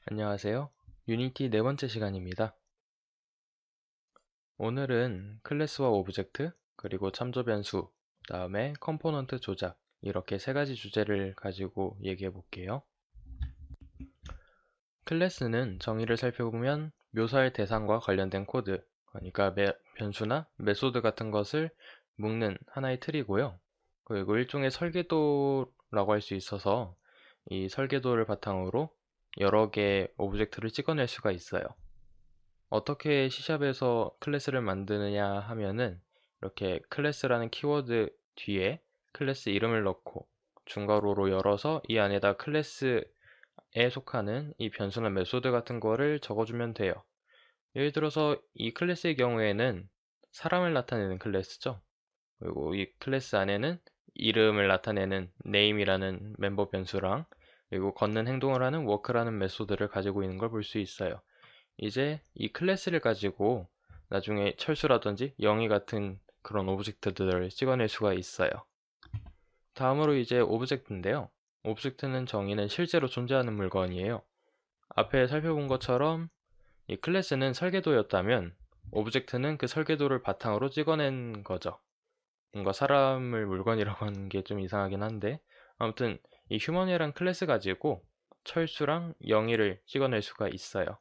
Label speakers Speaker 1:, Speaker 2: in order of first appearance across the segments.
Speaker 1: 안녕하세요. 유니티 네 번째 시간입니다. 오늘은 클래스와 오브젝트, 그리고 참조 변수, 다음에 컴포넌트 조작, 이렇게 세 가지 주제를 가지고 얘기해 볼게요. 클래스는 정의를 살펴보면 묘사할 대상과 관련된 코드, 그러니까 변수나 메소드 같은 것을 묶는 하나의 틀이고요. 그리고 일종의 설계도라고 할 수 있어서 이 설계도를 바탕으로 여러 개의 오브젝트를 찍어낼 수가 있어요. 어떻게 C샵에서 클래스를 만드느냐 하면은 이렇게 클래스라는 키워드 뒤에 클래스 이름을 넣고 중괄호로 열어서 이 안에다 클래스에 속하는 이 변수나 메소드 같은 거를 적어주면 돼요. 예를 들어서 이 클래스의 경우에는 사람을 나타내는 클래스죠. 그리고 이 클래스 안에는 이름을 나타내는 name이라는 멤버 변수랑 그리고 걷는 행동을 하는 walk라는 메소드를 가지고 있는 걸 볼 수 있어요. 이제 이 클래스를 가지고 나중에 철수라든지 영희 같은 그런 오브젝트들을 찍어낼 수가 있어요. 다음으로 이제 오브젝트인데요. 오브젝트는 정의는 실제로 존재하는 물건이에요. 앞에 살펴본 것처럼 이 클래스는 설계도였다면 오브젝트는 그 설계도를 바탕으로 찍어낸 거죠. 뭔가 사람을 물건이라고 하는 게 좀 이상하긴 한데 아무튼 이 휴먼이란 클래스 가지고 철수랑 영희를 찍어낼 수가 있어요.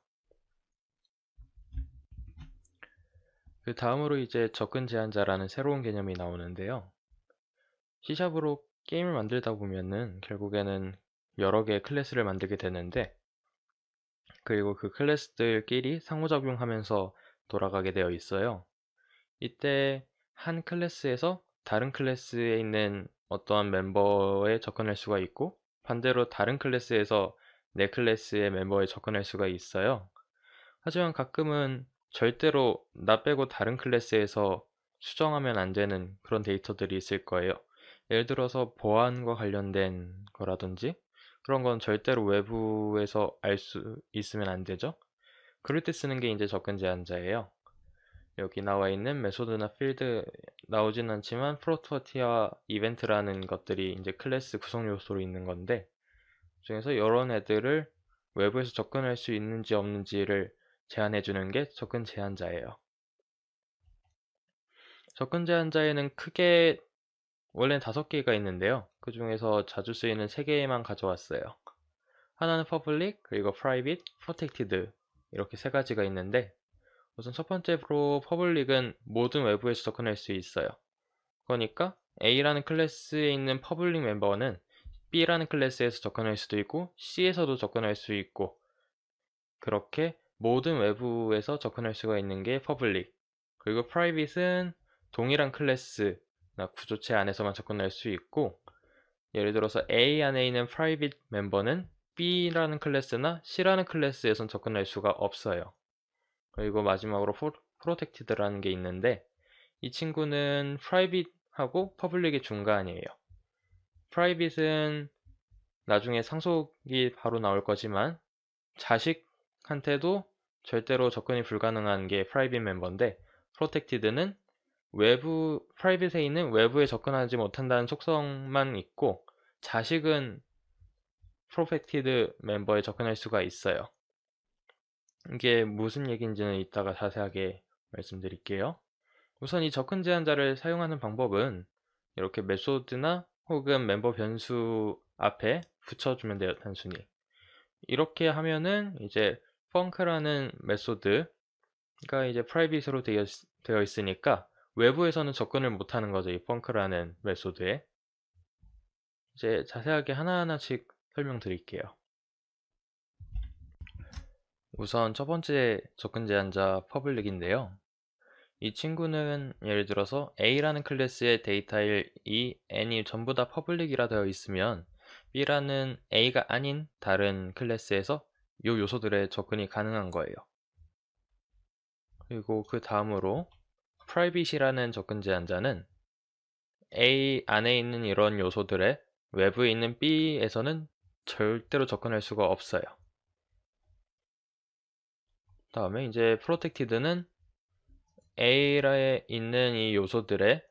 Speaker 1: 그 다음으로 이제 접근 제한자라는 새로운 개념이 나오는데요. C샵으로 게임을 만들다 보면은 결국에는 여러 개의 클래스를 만들게 되는데 그리고 그 클래스들끼리 상호작용하면서 돌아가게 되어 있어요. 이때 한 클래스에서 다른 클래스에 있는 어떠한 멤버에 접근할 수가 있고 반대로 다른 클래스에서 내 클래스의 멤버에 접근할 수가 있어요. 하지만 가끔은 절대로 나 빼고 다른 클래스에서 수정하면 안 되는 그런 데이터들이 있을 거예요. 예를 들어서 보안과 관련된 거라든지 그런 건 절대로 외부에서 알 수 있으면 안 되죠. 그럴 때 쓰는 게 이제 접근 제한자예요. 여기 나와 있는 메소드나 필드 나오진 않지만 프로퍼티와 이벤트라는 것들이 이제 클래스 구성 요소로 있는 건데 중에서 이런 애들을 외부에서 접근할 수 있는지 없는지를 제한해 주는 게 접근 제한자예요. 접근 제한자에는 크게 원래는 5개가 있는데요. 그 중에서 자주 쓰이는 3개만 가져왔어요. 하나는 public, 그리고 private, protected 이렇게 3가지가 있는데 우선 첫 번째로 public은 모든 외부에서 접근할 수 있어요. 그러니까 A라는 클래스에 있는 퍼블릭 멤버는 B라는 클래스에서 접근할 수도 있고 C에서도 접근할 수 있고 그렇게 모든 외부에서 접근할 수가 있는 게 퍼블릭. 그리고 프라이빗은 동일한 클래스나 구조체 안에서만 접근할 수 있고 예를 들어서 A 안에 있는 프라이빗 멤버는 B라는 클래스나 C라는 클래스에선 접근할 수가 없어요. 그리고 마지막으로 프로텍티드라는 게 있는데 이 친구는 프라이빗하고 퍼블릭의 중간이에요. 프라이빗은 나중에 상속이 바로 나올 거지만 자식한테도 절대로 접근이 불가능한 게 프라이빗 멤버인데 프로텍티드는 외부 프라이빗에 있는 외부에 접근하지 못한다는 속성만 있고 자식은 프로텍티드 멤버에 접근할 수가 있어요. 이게 무슨 얘기인지는 이따가 자세하게 말씀드릴게요. 우선 이 접근 제한자를 사용하는 방법은 이렇게 메소드나 혹은 멤버 변수 앞에 붙여주면 돼요, 단순히. 이렇게 하면은 이제 func라는 메소드가 이제 프라이빗으로 되어 있으니까 외부에서는 접근을 못하는 거죠, 이 func라는 메소드에. 이제 자세하게 하나하나씩 설명드릴게요. 우선 첫 번째 접근 제한자 public인데요. 이 친구는 예를 들어서 A라는 클래스의 데이터일 이 n이 전부 다 퍼블릭이라 되어 있으면 B라는 A가 아닌 다른 클래스에서 이 요소들의 접근이 가능한 거예요. 그리고 그 다음으로 private이라는 접근 제한자는 A 안에 있는 이런 요소들의 외부에 있는 B에서는 절대로 접근할 수가 없어요. 다음에 이제 protected는 A에 있는 이 요소들의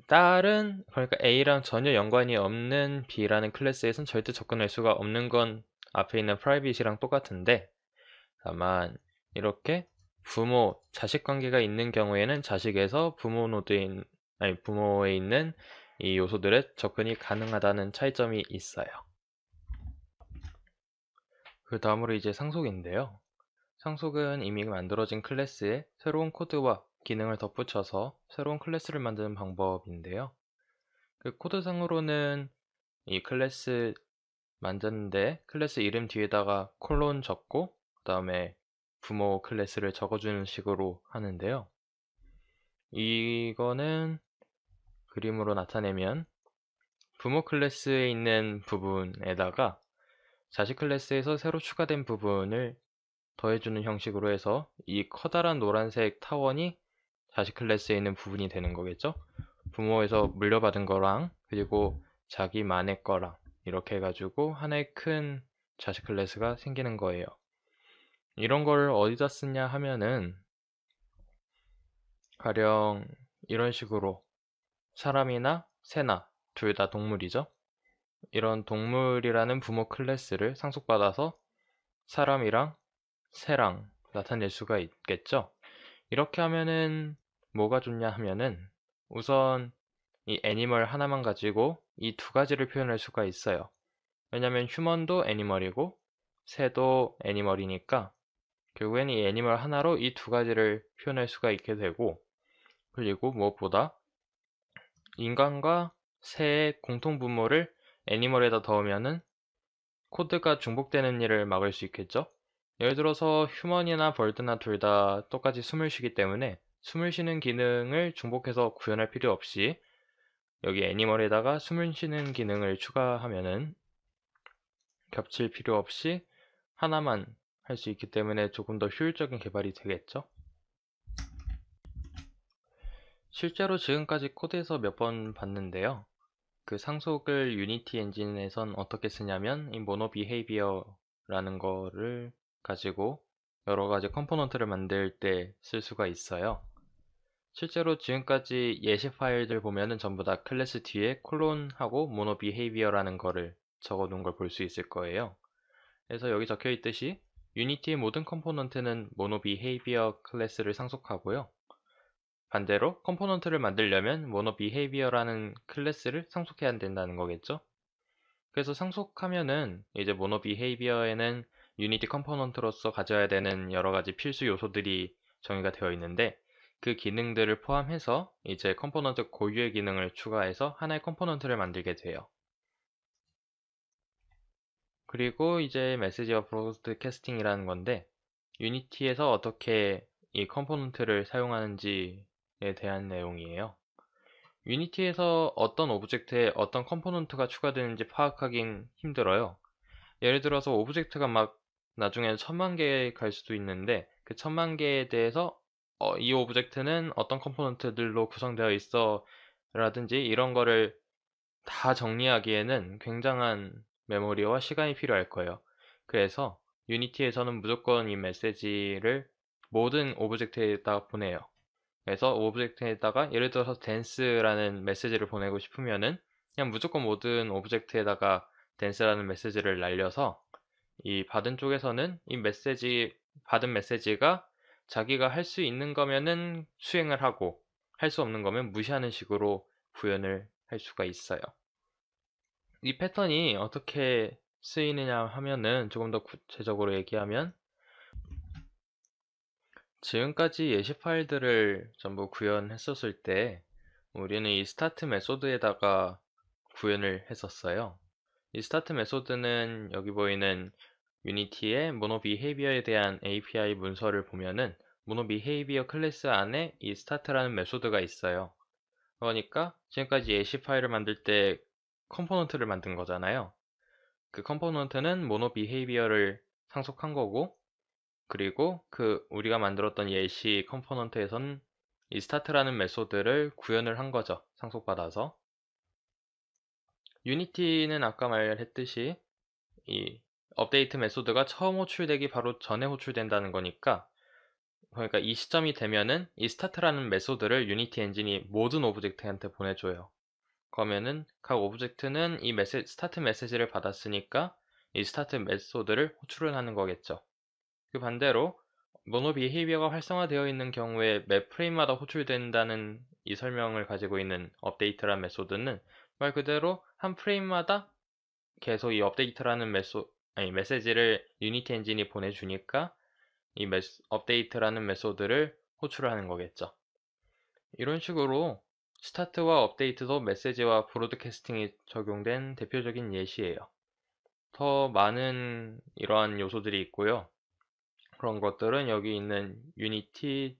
Speaker 1: 다른 그러니까 A랑 전혀 연관이 없는 B라는 클래스에선 절대 접근할 수가 없는 건 앞에 있는 private이랑 똑같은데, 다만 이렇게 부모, 자식 관계가 있는 경우에는 자식에서 부모에 있는 이 요소들의 접근이 가능하다는 차이점이 있어요. 그 다음으로 이제 상속인데요. 상속은 이미 만들어진 클래스에 새로운 코드와 기능을 덧붙여서 새로운 클래스를 만드는 방법인데요. 그 코드상으로는 이 클래스 만드는데 클래스 이름 뒤에다가 콜론 적고 그 다음에 부모 클래스를 적어주는 식으로 하는데요. 이거는 그림으로 나타내면 부모 클래스에 있는 부분에다가 자식 클래스에서 새로 추가된 부분을 더해주는 형식으로 해서 이 커다란 노란색 타원이 자식 클래스에 있는 부분이 되는 거겠죠. 부모에서 물려받은 거랑 그리고 자기만의 거랑 이렇게 해가지고 하나의 큰 자식 클래스가 생기는 거예요. 이런 걸 어디다 쓰냐 하면은 가령 이런 식으로 사람이나 새나 둘 다 동물이죠. 이런 동물이라는 부모 클래스를 상속받아서 사람이랑 새랑 나타낼 수가 있겠죠. 이렇게 하면은 뭐가 좋냐 하면은 우선 이 애니멀 하나만 가지고 이 두 가지를 표현할 수가 있어요. 왜냐면 휴먼도 애니멀이고 새도 애니멀이니까 결국엔 이 애니멀 하나로 이 두 가지를 표현할 수가 있게 되고, 그리고 무엇보다 인간과 새의 공통 분모를 애니멀에다 넣으면은 코드가 중복되는 일을 막을 수 있겠죠. 예를 들어서 휴먼이나 벌드나 둘 다 똑같이 숨을 쉬기 때문에 숨을 쉬는 기능을 중복해서 구현할 필요 없이 여기 애니멀에다가 숨을 쉬는 기능을 추가하면은 겹칠 필요 없이 하나만 할 수 있기 때문에 조금 더 효율적인 개발이 되겠죠. 실제로 지금까지 코드에서 몇 번 봤는데요. 그 상속을 유니티 엔진에선 어떻게 쓰냐면 이 모노 비헤이비어라는 거를 가지고 여러 가지 컴포넌트를 만들 때 쓸 수가 있어요. 실제로 지금까지 예시 파일들 보면은 전부 다 클래스 뒤에 콜론하고 모노 비헤이비어라는 거를 적어 놓은 걸 볼 수 있을 거예요. 그래서 여기 적혀 있듯이 유니티의 모든 컴포넌트는 모노 비헤이비어 클래스를 상속하고요. 반대로 컴포넌트를 만들려면 모노 비헤이비어라는 클래스를 상속해야 된다는 거겠죠. 그래서 상속하면은 이제 모노 비헤이비어에는 유니티 컴포넌트로서 가져야 되는 여러 가지 필수 요소들이 정의가 되어 있는데 그 기능들을 포함해서 이제 컴포넌트 고유의 기능을 추가해서 하나의 컴포넌트를 만들게 돼요. 그리고 이제 메시지와 브로드캐스팅이라는 건데 유니티에서 어떻게 이 컴포넌트를 사용하는지에 대한 내용이에요. 유니티에서 어떤 오브젝트에 어떤 컴포넌트가 추가되는지 파악하긴 힘들어요. 예를 들어서 오브젝트가 막 나중에 1000만 개 갈 수도 있는데 그 1000만 개에 대해서 이 오브젝트는 어떤 컴포넌트들로 구성되어 있어 라든지 이런 거를 다 정리하기에는 굉장한 메모리와 시간이 필요할 거예요. 그래서 유니티에서는 무조건 이 메시지를 모든 오브젝트에다 보내요. 그래서 오브젝트에다가 예를 들어서 댄스라는 메시지를 보내고 싶으면은 그냥 무조건 모든 오브젝트에다가 댄스라는 메시지를 날려서 이 받은 쪽에서는 받은 메시지가 자기가 할 수 있는 거면은 수행을 하고 할 수 없는 거면 무시하는 식으로 구현을 할 수가 있어요. 이 패턴이 어떻게 쓰이느냐 하면은 조금 더 구체적으로 얘기하면 지금까지 예시 파일들을 전부 구현했었을 때 우리는 이 스타트 메소드에다가 구현을 했었어요. 이 스타트 메소드는 여기 보이는 유니티의 모노 비헤이비어에 대한 API 문서를 보면은 모노 비헤이비어 클래스 안에 이 스타트라는 메소드가 있어요. 그러니까 지금까지 예시 파일을 만들 때 컴포넌트를 만든 거잖아요. 그 컴포넌트는 모노 비헤이비어를 상속한 거고 그리고 그 우리가 만들었던 예시 컴포넌트에선 이 스타트라는 메소드를 구현을 한 거죠. 상속받아서. 유니티는 아까 말했듯이 이 업데이트 메소드가 처음 호출되기 바로 전에 호출된다는 거니까 그러니까 이 시점이 되면은 이 스타트라는 메소드를 유니티 엔진이 모든 오브젝트한테 보내줘요. 그러면은 각 오브젝트는 이 스타트 메시지를 받았으니까 이 스타트 메소드를 호출을 하는 거겠죠. 그 반대로 모노 비헤이비어가 활성화되어 있는 경우에 매 프레임마다 호출된다는 이 설명을 가지고 있는 업데이트란 메소드는 말 그대로 한 프레임마다 계속 이 업데이트라는 메시지를 유니티 엔진이 보내주니까 이 업데이트라는 메소드를 호출을 하는 거겠죠. 이런 식으로 스타트와 업데이트도 메시지와 브로드캐스팅이 적용된 대표적인 예시예요. 더 많은 이러한 요소들이 있고요. 그런 것들은 여기 있는 유니티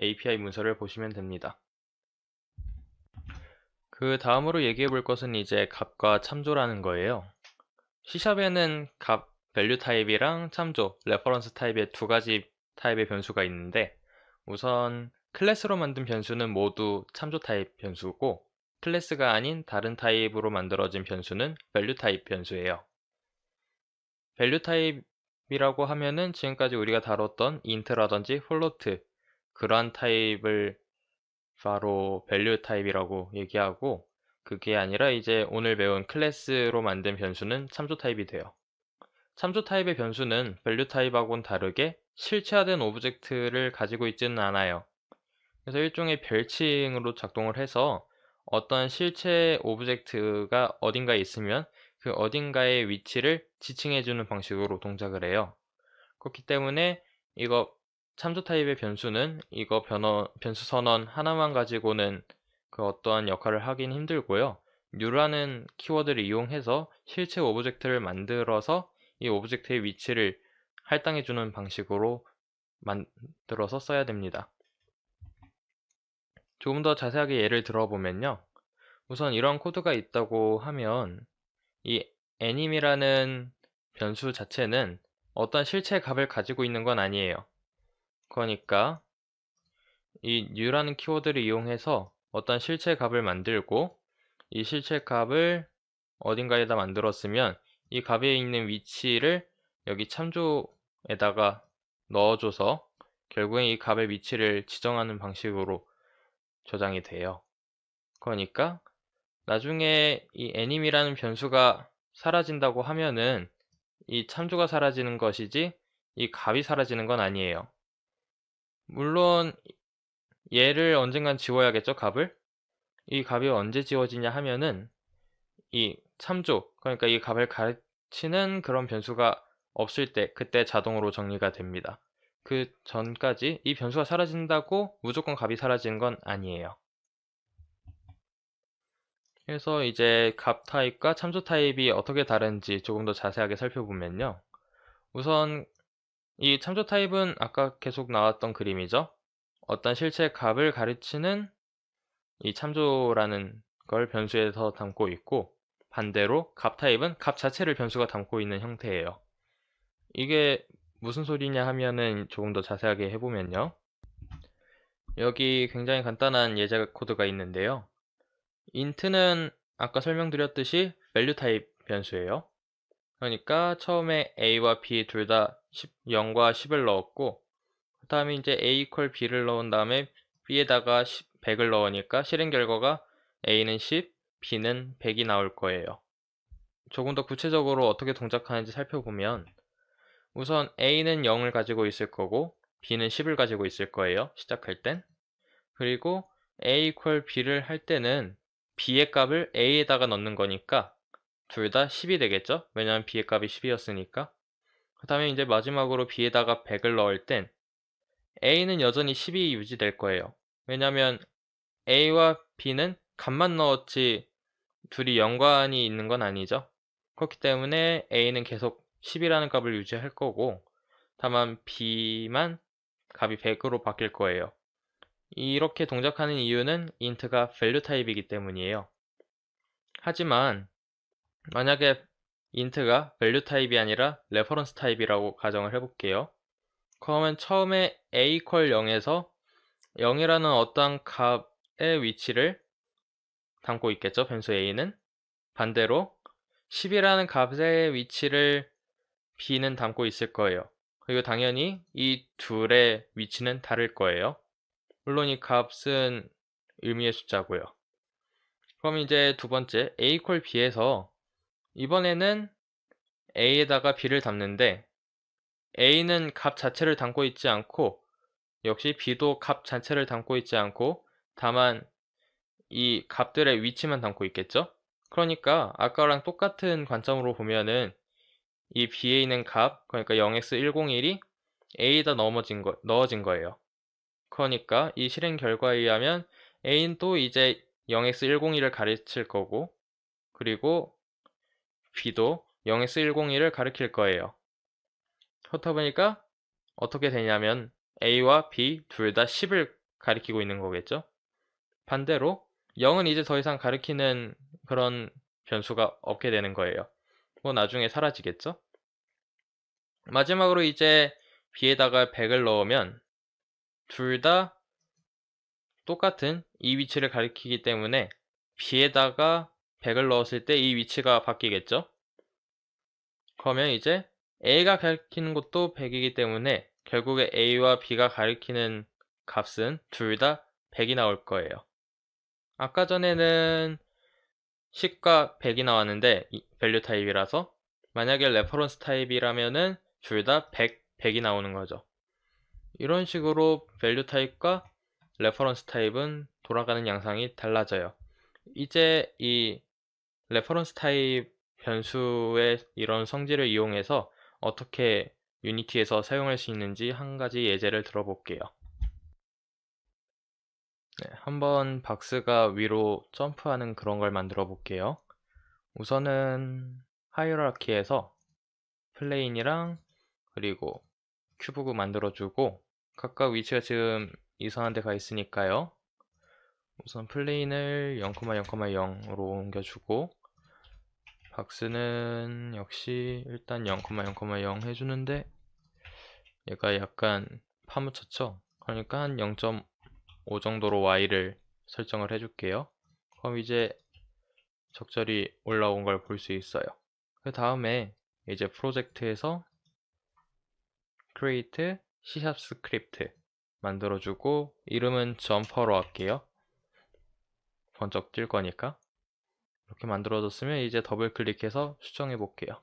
Speaker 1: API 문서를 보시면 됩니다. 그 다음으로 얘기해 볼 것은 이제 값과 참조라는 거예요. C샵에는 값, 밸류 타입이랑 참조, 레퍼런스 타입의 두 가지 타입의 변수가 있는데, 우선 클래스로 만든 변수는 모두 참조 타입 변수고, 클래스가 아닌 다른 타입으로 만들어진 변수는 밸류 타입 변수예요. 밸류 타입이라고 하면은 지금까지 우리가 다뤘던 인트라든지 플로트, 그러한 타입을 바로 밸류 타입이라고 얘기하고, 그게 아니라 이제 오늘 배운 클래스로 만든 변수는 참조 타입이 돼요. 참조 타입의 변수는 밸류 타입하고는 다르게 실체화된 오브젝트를 가지고 있지는 않아요. 그래서 일종의 별칭으로 작동을 해서 어떤 실체 오브젝트가 어딘가에 있으면 그 어딘가의 위치를 지칭해주는 방식으로 동작을 해요. 그렇기 때문에 이거 참조 타입의 변수는 이거 변수 선언 하나만 가지고는 그 어떠한 역할을 하긴 힘들고요. new라는 키워드를 이용해서 실체 오브젝트를 만들어서 이 오브젝트의 위치를 할당해주는 방식으로 만들어서 써야 됩니다. 조금 더 자세하게 예를 들어보면요. 우선 이런 코드가 있다고 하면 이 anim이라는 변수 자체는 어떤 실체 값을 가지고 있는 건 아니에요. 그러니까 이 new라는 키워드를 이용해서 어떤 실체 값을 만들고 이 실체 값을 어딘가에다 만들었으면 이 값에 있는 위치를 여기 참조에다가 넣어줘서 결국엔 이 값의 위치를 지정하는 방식으로 저장이 돼요. 그러니까 나중에 이 anim이라는 변수가 사라진다고 하면은 이 참조가 사라지는 것이지 이 값이 사라지는 건 아니에요. 물론 얘를 언젠간 지워야겠죠, 값을? 이 값이 언제 지워지냐 하면은 이 참조, 그러니까 이 값을 가르치는 그런 변수가 없을 때 그때 자동으로 정리가 됩니다. 그 전까지 이 변수가 사라진다고 무조건 값이 사라지는 건 아니에요. 그래서 이제 값 타입과 참조 타입이 어떻게 다른지 조금 더 자세하게 살펴보면요. 우선 이 참조 타입은 아까 계속 나왔던 그림이죠. 어떤 실체 값을 가르치는 이 참조라는 걸 변수에서 담고 있고, 반대로 값 타입은 값 자체를 변수가 담고 있는 형태예요. 이게 무슨 소리냐 하면은 조금 더 자세하게 해보면요. 여기 굉장히 간단한 예제 코드가 있는데요. int는 아까 설명드렸듯이 value 타입 변수예요. 그러니까 처음에 a와 b 둘 다 0과 10을 넣었고, 그 다음에 이제 a equal b를 넣은 다음에 b에다가 100을 넣으니까 실행 결과가 a는 10, b는 100이 나올 거예요. 조금 더 구체적으로 어떻게 동작하는지 살펴보면 우선 a는 0을 가지고 있을 거고 b는 10을 가지고 있을 거예요. 시작할 땐. 그리고 a equal b를 할 때는 b의 값을 a에다가 넣는 거니까 둘 다 10이 되겠죠? 왜냐면 b의 값이 10이었으니까. 그 다음에 이제 마지막으로 b에다가 100을 넣을 땐 a는 여전히 10이 유지될 거예요. 왜냐면 a와 b는 값만 넣었지 둘이 연관이 있는 건 아니죠. 그렇기 때문에 a는 계속 10이라는 값을 유지할 거고 다만 b만 값이 100으로 바뀔 거예요. 이렇게 동작하는 이유는 int가 value 타입이기 때문이에요. 하지만 만약에 int가 value 타입이 아니라 reference 타입이라고 가정을 해볼게요. 그러면 처음에 a equal 0에서 0이라는 어떠한 값의 위치를 담고 있겠죠, 변수 a는. 반대로 10이라는 값의 위치를 b는 담고 있을 거예요. 그리고 당연히 이 둘의 위치는 다를 거예요. 물론 이 값은 의미의 숫자고요. 그럼 이제 두 번째 a equal b에서 이번에는 A에다가 B를 담는데 A는 값 자체를 담고 있지 않고 역시 B도 값 자체를 담고 있지 않고 다만 이 값들의 위치만 담고 있겠죠? 그러니까 아까랑 똑같은 관점으로 보면은 이 B에 있는 값, 그러니까 0x101이 A에다 넣어진 거예요. 그러니까 이 실행 결과에 의하면 A는 또 이제 0x101을 가르칠 거고 그리고 B도 0x101을 가리킬 거예요. 그렇다 보니까 어떻게 되냐면 A와 B 둘 다 10을 가리키고 있는 거겠죠? 반대로 0은 이제 더 이상 가리키는 그런 변수가 없게 되는 거예요. 뭐 나중에 사라지겠죠? 마지막으로 이제 B에다가 100을 넣으면 둘 다 똑같은 이 위치를 가리키기 때문에 B에다가 100을 넣었을 때 이 위치가 바뀌겠죠? 그러면 이제 A가 가리키는 것도 100이기 때문에 결국에 A와 B가 가리키는 값은 둘 다 100이 나올 거예요. 아까 전에는 10과 100이 나왔는데 밸류 타입이라서 만약에 레퍼런스 타입이라면은 둘 다 100, 100이 나오는 거죠. 이런 식으로 밸류 타입과 레퍼런스 타입은 돌아가는 양상이 달라져요. 이제 이 레퍼런스 타입 변수의 이런 성질을 이용해서 어떻게 유니티에서 사용할 수 있는지 한 가지 예제를 들어볼게요. 네, 한번 박스가 위로 점프하는 그런 걸 만들어 볼게요. 우선은 하이어라키에서 플레인이랑 그리고 큐브가 만들어주고 각각 위치가 지금 이상한 데 가 있으니까요. 우선 플레인을 0,0,0으로 옮겨주고 박스는 역시 일단 0,0,0 해주는데 얘가 약간 파묻혔죠? 그러니까 한 0.5 정도로 Y를 설정을 해줄게요. 그럼 이제 적절히 올라온 걸 볼 수 있어요. 그 다음에 이제 프로젝트에서 create C# 스크립트 만들어주고 이름은 점퍼로 할게요. 번쩍 뛸 거니까. 이렇게 만들어졌으면 이제 더블 클릭해서 수정해 볼게요.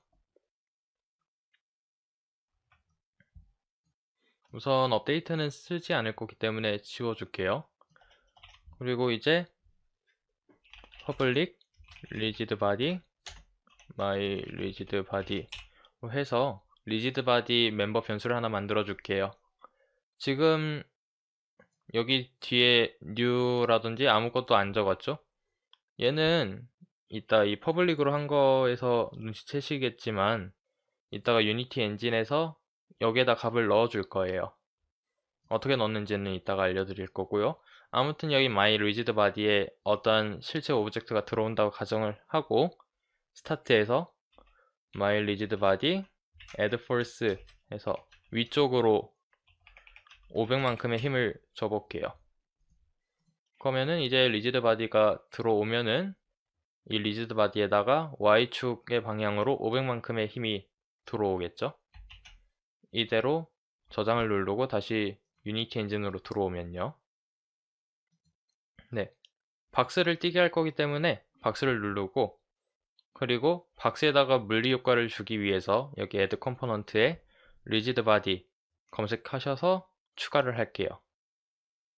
Speaker 1: 우선 업데이트는 쓰지 않을 거기 때문에 지워줄게요. 그리고 이제 public rigid body my rigid body로 해서 rigid body 멤버 변수를 하나 만들어 줄게요. 지금 여기 뒤에 new라든지 아무것도 안 적었죠? 얘는 이따 이 퍼블릭으로 한 거에서 눈치채시겠지만 이따가 유니티 엔진에서 여기에다 값을 넣어 줄 거예요. 어떻게 넣는지는 이따가 알려드릴 거고요. 아무튼 여기 my rigid body에 어떤 실체 오브젝트가 들어온다고 가정을 하고 스타트에서 my rigid body add force 해서 위쪽으로 500만큼의 힘을 줘 볼게요. 그러면은 이제 rigid body가 들어오면은 이 rigid body에다가 Y축의 방향으로 500만큼의 힘이 들어오겠죠. 이대로 저장을 누르고 다시 유니티 엔진으로 들어오면요. 네, 박스를 띄게 할 거기 때문에 박스를 누르고 그리고 박스에다가 물리 효과를 주기 위해서 여기 add 컴포넌트에 rigid body 검색하셔서 추가를 할게요.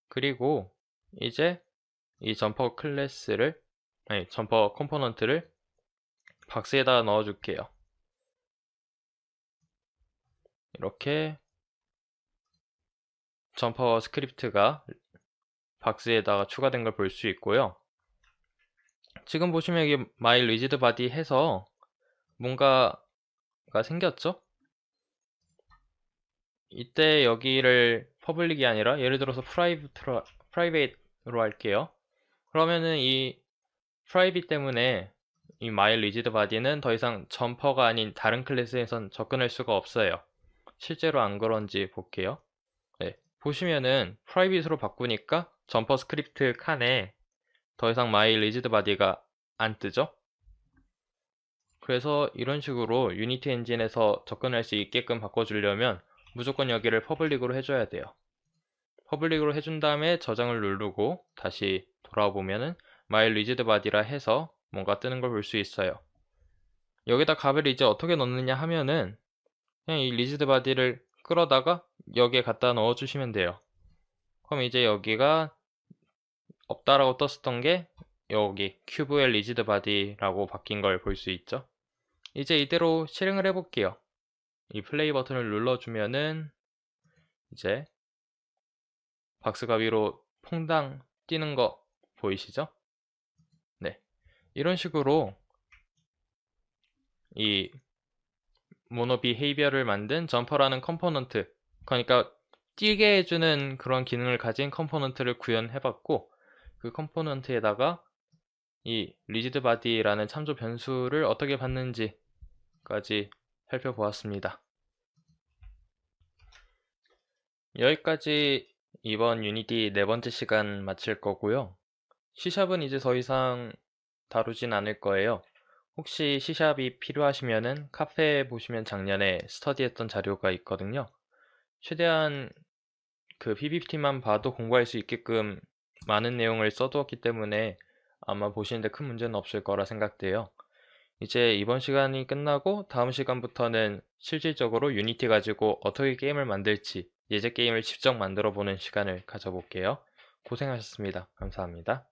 Speaker 1: 그리고 이제 이 점퍼 클래스를 점퍼 컴포넌트를 박스에다 넣어 줄게요. 이렇게 점퍼 스크립트가 박스에다가 추가된 걸 볼 수 있고요. 지금 보시면 여기 my rigid body 해서 뭔가가 생겼죠? 이때 여기를 퍼블릭이 아니라 예를 들어서 프라이빗으로 할게요. 그러면은 이 프라이빗 때문에 이 my rigid body는 더 이상 점퍼가 아닌 다른 클래스에선 접근할 수가 없어요. 실제로 안 그런지 볼게요. 네, 보시면은 프라이빗으로 바꾸니까 점퍼 스크립트 칸에 더 이상 my rigid body가 안 뜨죠? 그래서 이런 식으로 유니티 엔진에서 접근할 수 있게끔 바꿔주려면 무조건 여기를 퍼블릭으로 해줘야 돼요. 퍼블릭으로 해준 다음에 저장을 누르고 다시 돌아보면은 my rigid body라 해서 뭔가 뜨는 걸 볼 수 있어요. 여기다 값을 이제 어떻게 넣느냐 하면은 그냥 이 리지드 바디를 끌어다가 여기에 갖다 넣어 주시면 돼요. 그럼 이제 여기가 없다라고 떴었던 게 여기 큐브의 리지드 바디라고 바뀐 걸 볼 수 있죠. 이제 이대로 실행을 해볼게요. 이 플레이 버튼을 눌러주면은 이제 박스가 위로 퐁당 뛰는 거 보이시죠? 네, 이런 식으로 이 모노 비헤이비어를 만든 점퍼라는 컴포넌트, 그러니까 뛰게 해주는 그런 기능을 가진 컴포넌트를 구현해봤고, 그 컴포넌트에다가 이 리지드 바디라는 참조 변수를 어떻게 받는지까지 살펴보았습니다. 여기까지 이번 유니티 네 번째 시간 마칠 거고요. C샵은 이제 더 이상 다루진 않을 거예요. 혹시 C샵이 필요하시면은 카페에 보시면 작년에 스터디했던 자료가 있거든요. 최대한 그 PPT만 봐도 공부할 수 있게끔 많은 내용을 써두었기 때문에 아마 보시는데 큰 문제는 없을 거라 생각돼요. 이제 이번 시간이 끝나고 다음 시간부터는 실질적으로 유니티 가지고 어떻게 게임을 만들지, 예제 게임을 직접 만들어 보는 시간을 가져볼게요. 고생하셨습니다. 감사합니다.